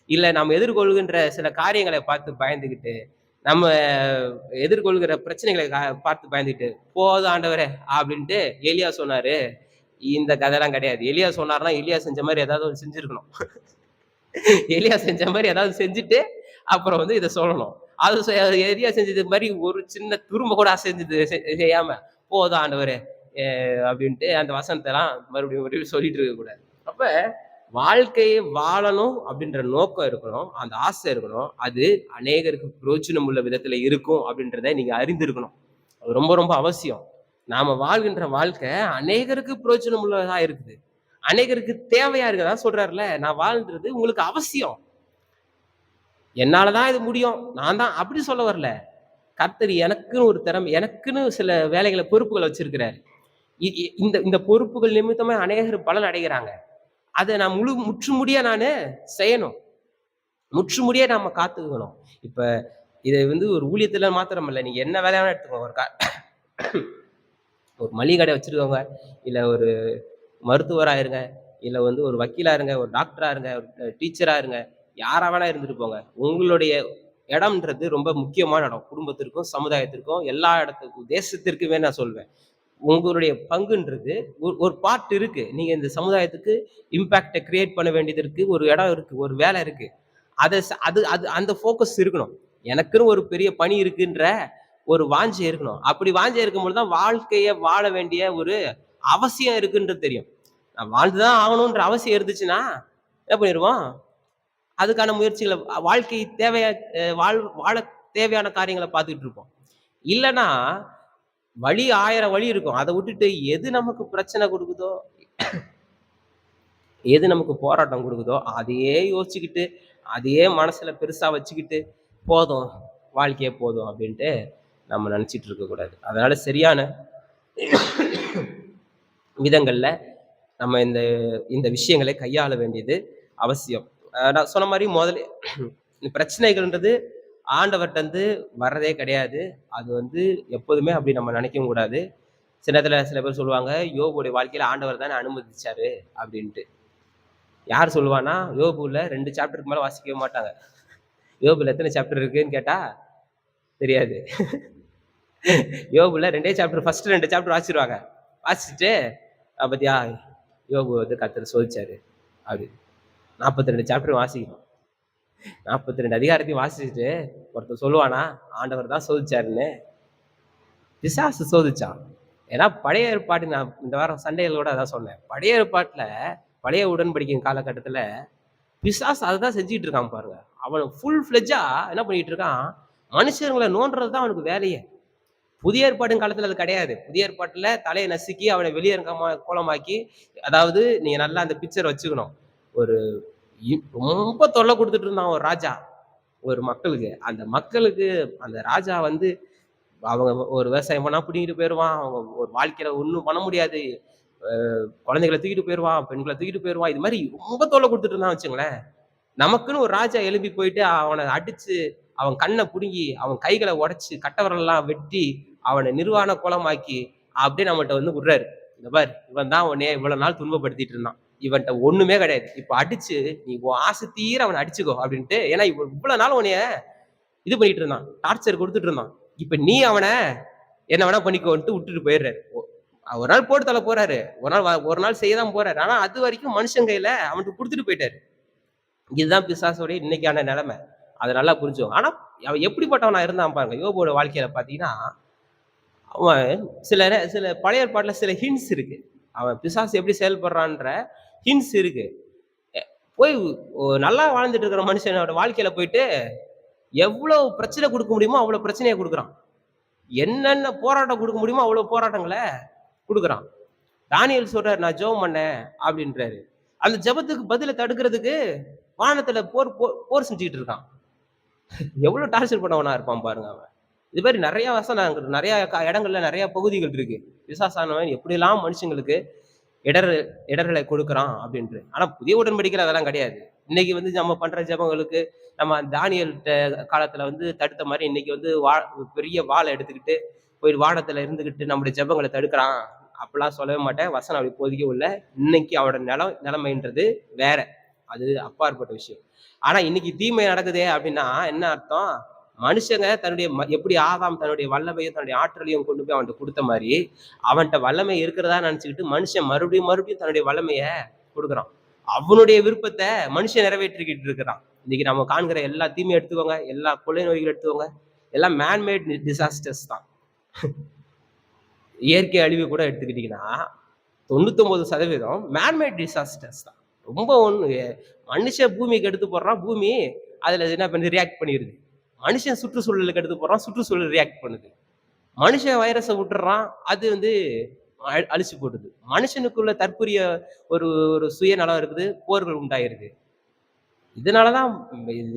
இல்ல நம்ம எதிர்கொள்கின்ற சில காரியங்களை பார்த்து பயந்துகிட்டு, நம்ம எதிர்கொள்கிற பிரச்சனைகளை பார்த்து பயந்துகிட்டு, "போதும் ஆண்டவரே" அப்படின்ட்டு எலியா சொன்னாரு. இந்த கதைலாம் கிடையாது. எலியா சொன்னாருன்னா, எலியா செஞ்ச மாரி ஏதாவது ஒண்ணு செஞ்சிருக்கணும். எலியா செஞ்ச மாரி ஏதாவது செஞ்சுட்டு, அப்புறம் வந்து இத சொல்லணும். அது எலியா செஞ்சது மாரி ஒரு சின்ன துரும்ப கூட அசைஞ்சது செய்யாம, "போதும் ஆண்டவரே" அப்படின்ட்டு அந்த வசனத்தெல்லாம் மறுபடியும் மறுபடியும் சொல்லிட்டு இருக்கக்கூடாது. அப்ப வாழ்க்கையை வாழணும் அப்படின்ற நோக்கம் இருக்கணும். அந்த ஆசை இருக்கணும். அது அநேகருக்கு பிரயோஜனம் உள்ள விதத்துல இருக்கும் அப்படின்றத நீங்க அறிந்திருக்கணும். அது ரொம்ப ரொம்ப அவசியம். நாம வாழ்கின்ற வாழ்க்கை அநேகருக்கு பிரயோஜனம் உள்ளதா இருக்குது. அநேகருக்கு தேவையா இருக்கு. அதான் சொல்றாருல்ல, நான் வாழ்ன்றது உங்களுக்கு அவசியம். என்னாலதான் இது முடியும். நான் தான் அப்படி சொல்ல வரல. கர்த்தர் எனக்குன்னு ஒரு திறமை, எனக்குன்னு சில வேலைகளை பொறுப்புகளை வச்சிருக்கிறாரு. இந்த இந்த பொறுப்புகள் நிமித்தமா அநேகர் பலன் அடைகிறாங்க. அதை நான் முற்றுமுடியா நானு செய்யணும். முற்றுமுடியா நாம காத்துக்கணும். இப்ப இதை வந்து ஒரு ஊழியத்துல மாத்திரம் இல்ல, நீங்க என்ன வேலையான எடுத்துக்கோங்க. ஒரு மளிகை கடை வச்சிருக்கவங்க, இல்ல ஒரு மருத்துவரா இருங்க, இல்ல வந்து ஒரு வக்கீலா இருங்க, ஒரு டாக்டரா இருங்க, ஒரு டீச்சரா இருங்க, யாரா வேணா இருந்துட்டு போங்க. உங்களுடைய இடம்ன்றது ரொம்ப முக்கியமான இடம். குடும்பத்திற்கும் சமுதாயத்திற்கும் எல்லா இடத்துக்கும் தேசத்திற்குமே நான் சொல்வேன். உங்களுடைய பங்குன்றது ஒரு பார்ட் இருக்கு. நீங்க இந்த சமுதாயத்துக்கு இம்பாக்ட கிரியேட் பண்ண வேண்டியது இருக்கு. ஒரு இடம் இருக்கு, ஒரு வேலை இருக்கு. அது அது அந்த ஃபோக்கஸ் இருக்கணும். எனக்குன்னு ஒரு பெரிய பணி இருக்குன்ற ஒரு வாஞ்சை இருக்கணும். அப்படி வாஞ்சை இருக்கும்போது தான் வாழ்க்கைய வாழ வேண்டிய ஒரு அவசியம் இருக்குன்றது தெரியும். நான் வாழ்ந்துதான் ஆகணுன்ற அவசியம் இருந்துச்சுன்னா என்ன பண்ணிருவோம்? அதுக்கான முயற்சிகள வாழ்க்கை தேவையா வாழ தேவையான காரியங்கள பார்த்துக்கிட்டு இருப்போம். இல்லன்னா வழி 1000 வழி இருக்கும். அத விட்டுட்டு எது நமக்கு பிரச்சனை குடுக்குதோ, எது நமக்கு போராட்டம் குடுக்குதோ, அதையே யோசிச்சுக்கிட்டு, அதையே மனசுல பெருசா வச்சுக்கிட்டு, போதும், வாழ்க்கையே போதும் அப்டின்ட்டு நம்ம நெனச்சிட்டு இருக்கக்கூடாது. அதனால சரியான விதங்கள்ல நம்ம இந்த இந்த விஷயங்களை கையாள வேண்டியது அவசியம். நான் சொன்ன மாரி முதலே பிரச்சனைகள்ன்றது ஆண்டவர்ட்டருந்து வர்றதே கிடையாது. அது வந்து எப்போதுமே அப்படி நம்ம நினைக்கவும் கூடாது. சில நேரத்துல சில பேர் சொல்லுவாங்க, யோபுடைய வாழ்க்கையில ஆண்டவர் தானே அனுமதிச்சாரு அப்படின்ட்டு. யார் சொல்லுவான்னா, யோபுல 2 சாப்டருக்கு மேல வாசிக்கவே மாட்டாங்க. யோபுல எத்தனை சாப்டர் இருக்குன்னு கேட்டா தெரியாது. யோபுல 2 சாப்டர், ஃபர்ஸ்ட் 2 சாப்டர் வாசிச்சுருவாங்க. வாசிச்சுட்டு பாத்தியா யோபு வந்து கர்த்தர் சோதிச்சாரு அப்படி. 42 சாப்டர் வாசிக்கணும். 42 அதிகாரத்தையும் வாசிச்சுட்டு ஒருத்தர் சொல்லுவானா, ஆண்டவர் தான் சோதிச்சாருன்னு? பிசாசு சோதிச்சான். ஏன்னா பழைய ஏற்பாடு, நான் இந்த வாரம் சண்டைகளோட அதான் சொன்னேன். பழைய ஏற்பாட்டுல பழைய உடன்படிக்கை காலகட்டத்துல பிசாசு அதான் செஞ்சுட்டு இருக்கான் பாருங்க. அவன் ஃபுல் ஃபிளெஜ்ஜா என்ன பண்ணிட்டு இருக்கான், மனுஷங்களை நோண்டுறது தான் அவனுக்கு வேலையே. புதிய ஏற்பாடு காலத்துல அது கிடையாது. புதிய ஏற்பாட்டுல தலையை நசுக்கி அவனை வெளியேறமா கோலமாக்கி, அதாவது நீங்க நல்லா அந்த பிக்சர் வச்சுக்கணும். ஒரு ரொம்ப தொல்லை கொடுத்துட்டு இருந்தான் ஒரு ராஜா ஒரு மக்களுக்கு. அந்த மக்களுக்கு அந்த ராஜா வந்து அவங்க ஒரு விவசாயம் பண்ணா பிடிங்கிட்டு போயிடுவான். அவங்க ஒரு வாழ்க்கையில ஒன்றும் பண்ண முடியாது. குழந்தைகளை தூக்கிட்டு போயிடுவான், பெண்களை தூக்கிட்டு போயிடுவான். இது மாதிரி ரொம்ப தொல்லை கொடுத்துட்டு இருந்தான் வச்சுங்களேன். நமக்குன்னு ஒரு ராஜா எழும்பி போயிட்டு அவனை அடிச்சு, அவன் கண்ணை புடுங்கி, அவன் கைகளை உடைச்சு, கட்டவரெல்லாம் வெட்டி, அவனை நிர்வாண கோலமாக்கி அப்படியே நம்மகிட்ட வந்து விடுறாரு. இந்த பார், இவன் தான் உன்னைய இவ்வளவு நாள் துன்பப்படுத்திட்டு இருந்தான். இவன்ட்ட ஒண்ணுமே கிடையாது. இப்ப அடிச்சு நீ உன் ஆசை தீர அவனை அடிச்சுக்கோ அப்படின்ட்டு. ஏன்னா இவ்வளவு நாள் உன்னைய இது பண்ணிட்டு இருந்தான், டார்ச்சர் கொடுத்துட்டு இருந்தான். இப்ப நீ அவனை என்ன வேணா பண்ணிக்கோன்ட்டு விட்டுட்டு போயிடுறாரு. ஒரு நாள் போட்டு தள்ள போறாரு, ஒரு நாள் செய்யதான் போறாரு. ஆனா அது வரைக்கும் மனுஷன் கையில அவனுக்கு கொடுத்துட்டு போயிட்டாரு. இதுதான் பிசாசோடைய இன்னைக்கான நிலைமை. அதை நல்லா புரிஞ்சுக்கும். ஆனா அவன் எப்படிப்பட்டவனா இருந்தான் பாருங்க. யோபோட வாழ்க்கையில பாத்தீங்கன்னா, அவன் சில பழைய ஏற்பாட்டுல சில ஹிண்ட்ஸ் இருக்கு. அவன் பிசாசு எப்படி செயல்படுறான்ற ஹிண்ட்ஸ் இருக்கு. போய் நல்லா வாழ்ந்துட்டு இருக்கிற மனுஷனோட வாழ்க்கையில போயிட்டு எவ்வளவு பிரச்சனை கொடுக்க முடியுமோ அவ்வளவு பிரச்சனையை கொடுக்குறான். என்னென்ன போராட்டம் கொடுக்க முடியுமோ அவ்வளவு போராட்டங்களை கொடுக்குறான். தானியேல் சொல்றாரு, நான் ஜெபம் பண்ணேன் அப்படின்றாரு. அந்த ஜெபத்துக்கு பதில தடுக்கிறதுக்கு வானத்துல போர் செஞ்சுக்கிட்டு இருக்கான். எவ்வளவு டார்ச்சர் பண்ணவனா இருப்பான் பாருங்க அவன். இது மாதிரி நிறைய வசனம், நிறைய இடங்கள்ல நிறைய பகுதிகள் இருக்கு. பிசாசானவன் எப்படியெல்லாம் மனுஷங்களுக்கு இடர்களை கொடுக்குறான் அப்படின்ட்டு. ஆனா புதிய உடன்படிக்கையில அதெல்லாம் கிடையாது. இன்னைக்கு வந்து நம்ம பண்ற ஜெபங்களுக்கு நம்ம தானியேல் காலத்துல வந்து தடுத்த மாதிரி இன்னைக்கு வந்து பெரிய வாளை எடுத்துக்கிட்டு போய் வானத்துல இருந்துகிட்டு நம்முடைய ஜெபங்களை தடுக்கிறான் அப்படிலாம் சொல்லவே மாட்டேன். வசனம் அப்படி இப்போதைக்கும் இல்லை. இன்னைக்கு அவரோட நிலைமைன்றது வேற, அது அப்பாற்பட்ட விஷயம். ஆனா இன்னைக்கு தீமை நடக்குதே அப்படின்னா என்ன அர்த்தம்? மனுஷங்க தன்னுடைய எப்படி ஆதாம் தன்னுடைய வல்லமையும் தன்னுடைய ஆற்றலையும் கொண்டு போய் அவன்கிட்ட கொடுத்த மாதிரி அவன்கிட்ட வல்லமை இருக்கிறதா நினைச்சுக்கிட்டு மனுஷன் மறுபடியும் மறுபடியும் தன்னுடைய வல்லமைய கொடுக்குறான். அவனுடைய விருப்பத்தை மனுஷன் நிறைவேற்றிக்கிட்டு இருக்கிறான். இன்னைக்கு நம்ம காண்கிற எல்லா தீமையும் எடுத்துக்கோங்க, எல்லா கொள்ளை நோய்கள் எடுத்துக்கோங்க, எல்லாம் மேன்மேட் டிசாஸ்டர்ஸ் தான். இயற்கை அழிவு கூட எடுத்துக்கிட்டீங்கன்னா 99% மேன்மேட் டிசாஸ்டர்ஸ் தான். ரொம்ப மனுஷன் பூமிக்கு எடுத்து போடுறான், பூமி அதுல என்ன பண்ணி ரியாக்ட் பண்ணிடுது. மனுஷன் சுற்றுச்சூழலுக்கு எடுத்து போடுறான், சுற்றுச்சூழல் ரியாக்ட் பண்ணுது. மனுஷன் வைரஸை விட்டுறான், அது வந்து அழிச்சு போடுது. மனுஷனுக்குள்ள தற்புரிய ஒரு ஒரு சுயநலம் இருக்குது, போர்கள் உண்டாயிருது. இதனாலதான்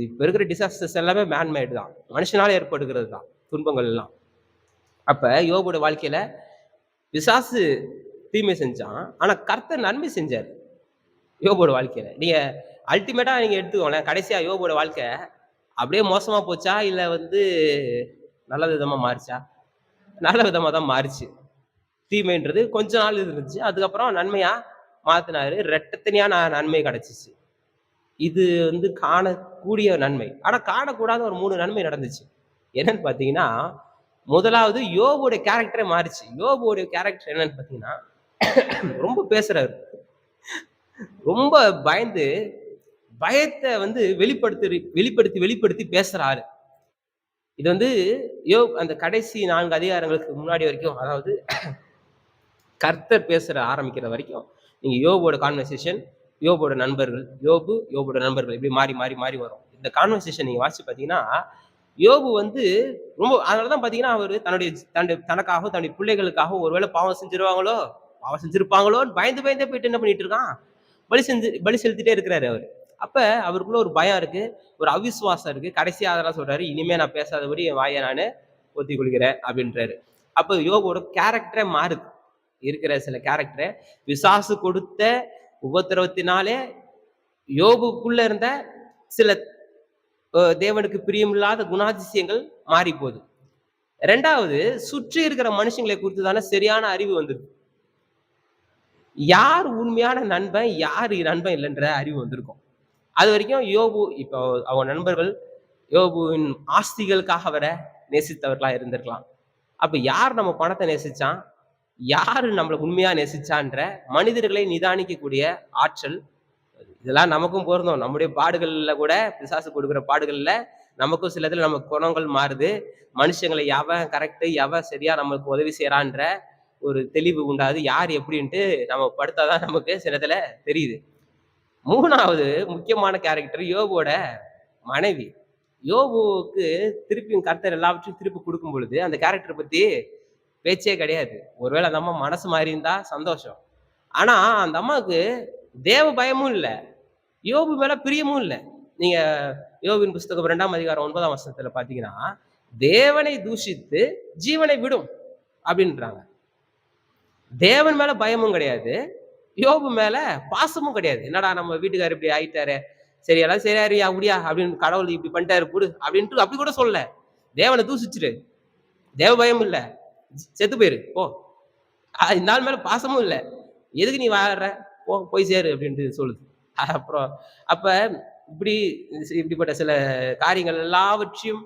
இப்ப இருக்கிற டிசாஸ்டர்ஸ் எல்லாமே மேன்மேட் தான், மனுஷனால ஏற்படுகிறது தான் துன்பங்கள் எல்லாம். அப்ப யோபோட வாழ்க்கையில பிசாசு தீமை செஞ்சான், ஆனா கர்த்தர் நன்மை செஞ்சாரு யோபோட வாழ்க்கையில. நீங்க அல்டிமேட்டா நீங்க எடுத்துக்கோங்களேன், கடைசியா யோபோட வாழ்க்கை அப்படியே மோசமா போச்சா இல்ல வந்து நல்ல விதமா மாறிச்சா? நல்ல விதமா தான் மாறிச்சு. தீமைன்றது கொஞ்ச நாள் இருந்துச்சு, அதுக்கப்புறம் நன்மையா மாத்தினாரு. ரெட்டத்தனியா நன்மை கிடைச்சிச்சு. இது வந்து காணக்கூடிய நன்மை. ஆனா காணக்கூடாத ஒரு 3 நன்மை நடந்துச்சு. என்னன்னு பாத்தீங்கன்னா, முதலாவது யோபுடைய கேரக்டரே மாறிச்சு. யோபுடைய கேரக்டர் என்னன்னு பாத்தீங்கன்னா, ரொம்ப பேசுறாரு, ரொம்ப பயந்து, பயத்தை வந்து வெளிப்படுத்தி பேசுறாரு. இது வந்து அந்த கடைசி 4 அதிகாரங்களுக்கு முன்னாடி வரைக்கும், அதாவது கர்த்தர் பேசுற ஆரம்பிக்கிற வரைக்கும் நீங்க யோபோட கான்வர்சேஷன், யோபோட நண்பர்கள், யோபோட நண்பர்கள் இப்படி மாறி மாறி மாறி வரும். இந்த கான்வர்சேஷன் நீங்க வாசிச்சு பாத்தீங்கன்னா, யோபு வந்து ரொம்ப, அதனாலதான் பாத்தீங்கன்னா அவரு தனக்காக தன்னுடைய பிள்ளைகளுக்காக ஒருவேளை பாவம் செஞ்சிருப்பாங்களோன்னு பயந்தே போயிட்டு என்ன பண்ணிட்டு இருக்கான், பலி செலுத்திட்டே இருக்கிறாரு அவரு. அப்ப அவருக்குள்ள ஒரு பயம் இருக்கு, ஒரு அவிசுவாசம் இருக்கு. கடைசியா அதெல்லாம் சொல்றாரு, இனிமே நான் பேசாதபடி என் வாயை நானு ஒத்தி கொள்கிறேன் அப்படின்றாரு. அப்ப யோபோட கேரக்டரே மாறுது. இருக்கிற சில கேரக்டரை பிசாசு கொடுத்த உபத்திரவத்தினாலே யோபுக்குள்ள இருந்த சில தேவனுக்கு பிரியமில்லாத குணாதிசயங்கள் மாறி போகுது. 2வது, சுற்றி இருக்கிற மனுஷங்களை குறித்துதான சரியான அறிவு வந்துருக்கு. யார் உண்மையான நண்பன், யார் நண்பன் இல்லைன்ற அறிவு வந்திருக்கும். அது வரைக்கும் யோபு, இப்போ அவங்க நண்பர்கள் யோபுவின் ஆஸ்திகளுக்காக வர நேசித்தவர்களா இருந்திருக்கலாம். அப்ப யார் நம்ம பணத்தை நேசிச்சான், யாரு நம்மளை உண்மையா நேசிச்சான்ற மனிதர்களை நிதானிக்கக்கூடிய ஆற்றல், இதெல்லாம் நமக்கும் பொருந்தும். நம்முடைய பாடுகள்ல கூட, பிசாசு கொடுக்குற பாடுகள்ல நமக்கும் சில இதுல நம்ம குணங்கள் மாறுது. மனுஷங்களை எவன் கரெக்டு, எவன் சரியா நம்மளுக்கு உதவி செய்யறான்ற ஒரு தெளிவு உண்டாது. யார் எப்படின்ட்டு நம்ம படுத்தாதான் நமக்கு சிலதுல தெரியுது. 3வது முக்கியமான கேரக்டர் யோபோட மனைவி. யோபுக்கு திருப்பியும் கர்த்தர் எல்லாவற்றையும் திருப்பி கொடுக்கும் பொழுது அந்த கேரக்டர் பத்தி பேச்சே கிடையாது. ஒருவேளை அந்த அம்மா மனசு மாறி இருந்தா சந்தோஷம். ஆனா அந்த அம்மாவுக்கு தேவ பயமும் இல்லை, யோபு மேல பிரியமும் இல்லை. நீங்க யோபின் புஸ்தகம் 2ஆம் அதிகாரம் 9ஆம் வசனத்துல பாத்தீங்கன்னா, தேவனை தூஷித்து ஜீவனை விடும் அப்படின்றாங்க. தேவன் மேல பயமும் கிடையாது, யோபு மேல பாசமும் கிடையாது. என்னடா நம்ம வீட்டுக்காரர் இப்படி ஆயிட்டாரு, சரி எல்லாம் சரியாரியா அப்படியா அப்படின்னு, கடவுள் இப்படி பண்ணிட்டாரு கூடு அப்படின்ட்டு அப்படி கூட சொல்ல. தேவனை தூசிச்சிரு, தேவ பயம் இல்ல, செத்து போயிரு போ. இந்த நாள் மேல பாசமும் இல்லை, எதுக்கு நீ வாழற, போய் சேரு அப்படின்ட்டு சொல்லுது. அப்புறம் அப்ப இப்படிப்பட்ட சில காரியங்கள் எல்லாவற்றையும்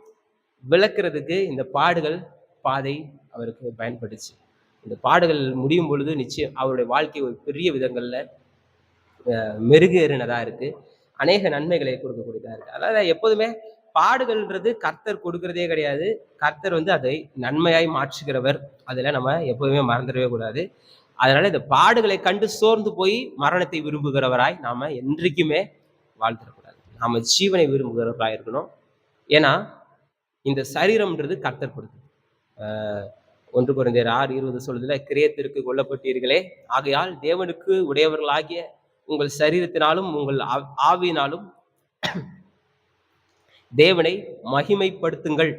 விளக்குறதுக்கு இந்த பாடுகள் பாதை அவருக்கு பயன்பட்டுச்சு. இந்த பாடுகள் முடியும் பொழுது நிச்சயம் அவருடைய வாழ்க்கை ஒரு பெரிய விதங்கள்ல மெருகேறினதா இருக்கு, அநேக நன்மைகளை கொடுக்கக்கூடியதா இருக்கு. அதாவது எப்போதுமே பாடுகள்ன்றது கர்த்தர் கொடுக்கறதே கிடையாது, கர்த்தர் வந்து அதை நன்மையாய் மாற்றுகிறவர். அதுல நம்ம எப்போதுமே மறந்துடவே கூடாது. அதனால இந்த பாடுகளை கண்டு சோர்ந்து போய் மரணத்தை விரும்புகிறவராய் நாம என்றைக்குமே வாழ்ந்துடக்கூடாது. நாம ஜீவனை விரும்புகிறவராய் இருக்கணும். ஏன்னா இந்த சரீரம்ன்றது கர்த்தர் கொடுத்தது. 1 கொரிந்தியர் 6:20 சொல்லுதுல, கிரியத்திற்கு கொல்லப்பட்டீர்களே, ஆகையால் தேவனுக்கு உடையவர்களாகிய உங்கள் சரீரத்தினாலும் உங்கள் ஆவியினாலும் தேவனை மகிமைப்படுத்துங்கள்.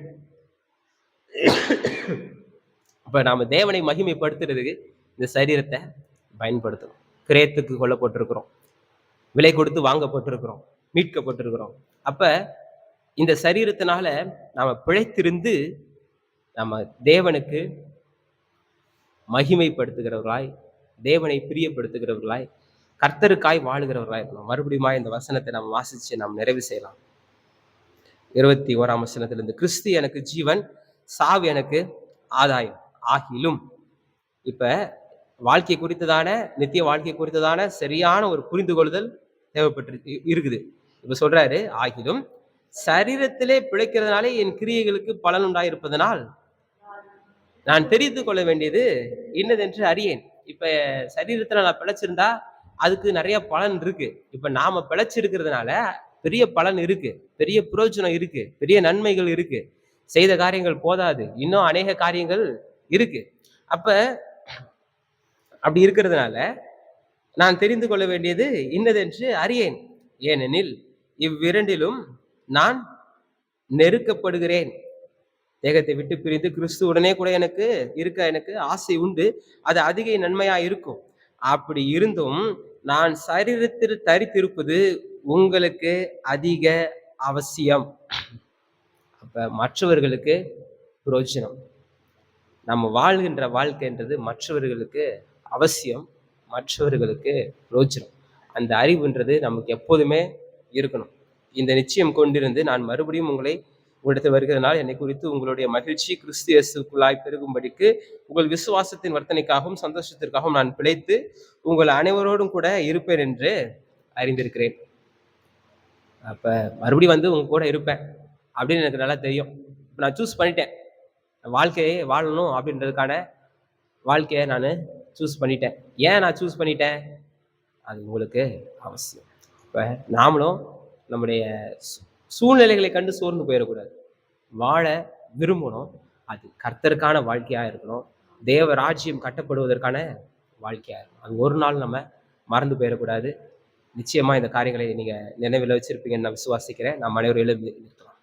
அப்ப நாம தேவனை மகிமைப்படுத்துறதுக்கு இந்த சரீரத்தை பயன்படுத்தணும். கிரயத்துக்கு கொல்லப்பட்டிருக்கிறோம், விலை கொடுத்து வாங்கப்பட்டிருக்கிறோம், மீட்கப்பட்டிருக்கிறோம். அப்ப இந்த சரீரத்தினால நாம பிழைத்திருந்து நம்ம தேவனுக்கு மகிமைப்படுத்துகிறவர்களாய், தேவனை பிரியப்படுத்துகிறவர்களாய், கர்த்தருக்காய் வாழுகிறவர்களாய் இருக்கணும். மறுபடியும் இந்த வசனத்தை நாம் வாசிச்சு நாம் நிறைவு செய்யலாம். 21ஆம் வசனத்திலிருந்து, கிறிஸ்து எனக்கு ஜீவன், சாவு எனக்கு ஆதாயம் ஆகிலும். இப்ப வாழ்க்கை குறித்ததான, நித்திய வாழ்க்கை குறித்ததான சரியான ஒரு புரிந்து கொள்ளுதல் தேவைப்பட்டு இருக்குது. இப்ப சொல்றாரு, ஆகிலும் சரீரத்திலே பிழைக்கிறதுனாலே என் கிரியைகளுக்கு பலன் உண்டாயிருப்பதனால் நான் தெரிந்து கொள்ள வேண்டியது இன்னதென்று அறியேன். இப்ப சரீரத்துல நான் பிழைச்சிருந்தா அதுக்கு நிறைய பலன் இருக்கு. இப்ப நாம பிழைச்சிருக்கிறதுனால பெரிய பலன் இருக்கு, பெரிய பிரயோஜனம் இருக்கு, பெரிய நன்மைகள் இருக்கு. செய்த காரியங்கள் போதாது, இன்னும் அநேக காரியங்கள் இருக்கு. அப்ப அப்படி இருக்கிறதுனால நான் தெரிந்து கொள்ள வேண்டியது இன்னதென்று அறியேன். ஏனெனில் இவ்விரண்டிலும் நான் நெருக்கப்படுகிறேன். தேகத்தை விட்டு பிரிந்து கிறிஸ்துவுடனே கூட எனக்கு ஆசை உண்டு. அது அதிக நன்மையா இருக்கும். அப்படி இருந்தும் நான் சரீரத்தில் தரித்திருப்பது உங்களுக்கு அதிக அவசியம். அப்ப மற்றவர்களுக்கு பிரயோஜனம். நம்ம வாழ்கின்ற வாழ்க்கைன்றது மற்றவர்களுக்கு அவசியம், மற்றவர்களுக்கு பிரயோஜனம். அந்த அறிவுன்றது நமக்கு எப்போதுமே இருக்கணும். இந்த நிச்சயம் கொண்டிருந்து நான் மறுபடியும் உங்களிடத்தில் வருகிறதுனால் என்னை குறித்து உங்களுடைய மகிழ்ச்சி கிறிஸ்து இயேசுக்குள்ளாய் பெருகும்படிக்கு உங்கள் விசுவாசத்தின் வர்த்தனைக்காகவும் சந்தோஷத்திற்காகவும் நான் பிழைத்து உங்கள் அனைவரோடும் கூட இருப்பேன் என்று அறிந்திருக்கிறேன். அப்ப மறுபடியும் உங்க கூட இருப்பேன் அப்படின்னு எனக்கு நல்லா தெரியும். நான் சூஸ் பண்ணிட்டேன், வாழ்க்கையை வாழணும் அப்படின்றதுக்கான வாழ்க்கையை நான் சூஸ் பண்ணிட்டேன். ஏன் நான் சூஸ் பண்ணிட்டேன்? அது உங்களுக்கு அவசியம். இப்போ நாமளும் நம்முடைய சூழ்நிலைகளை கண்டு சோர்ந்து போயிடக்கூடாது. வாழ விரும்பணும். அது கர்த்தருக்கான வாழ்க்கையாக இருக்கணும், தேவ ராஜ்யம் கட்டப்படுவதற்கான வாழ்க்கையாக இருக்கணும். அது ஒரு நாள் நம்ம மறந்து போயிடக்கூடாது. நிச்சயமா இந்த காரியங்களை நீங்க நினைவில் வச்சிருப்பீங்கன்னு நான் விசுவாசிக்கிறேன். நாம் அனைவரும் எழுந்து நிற்கலாம்.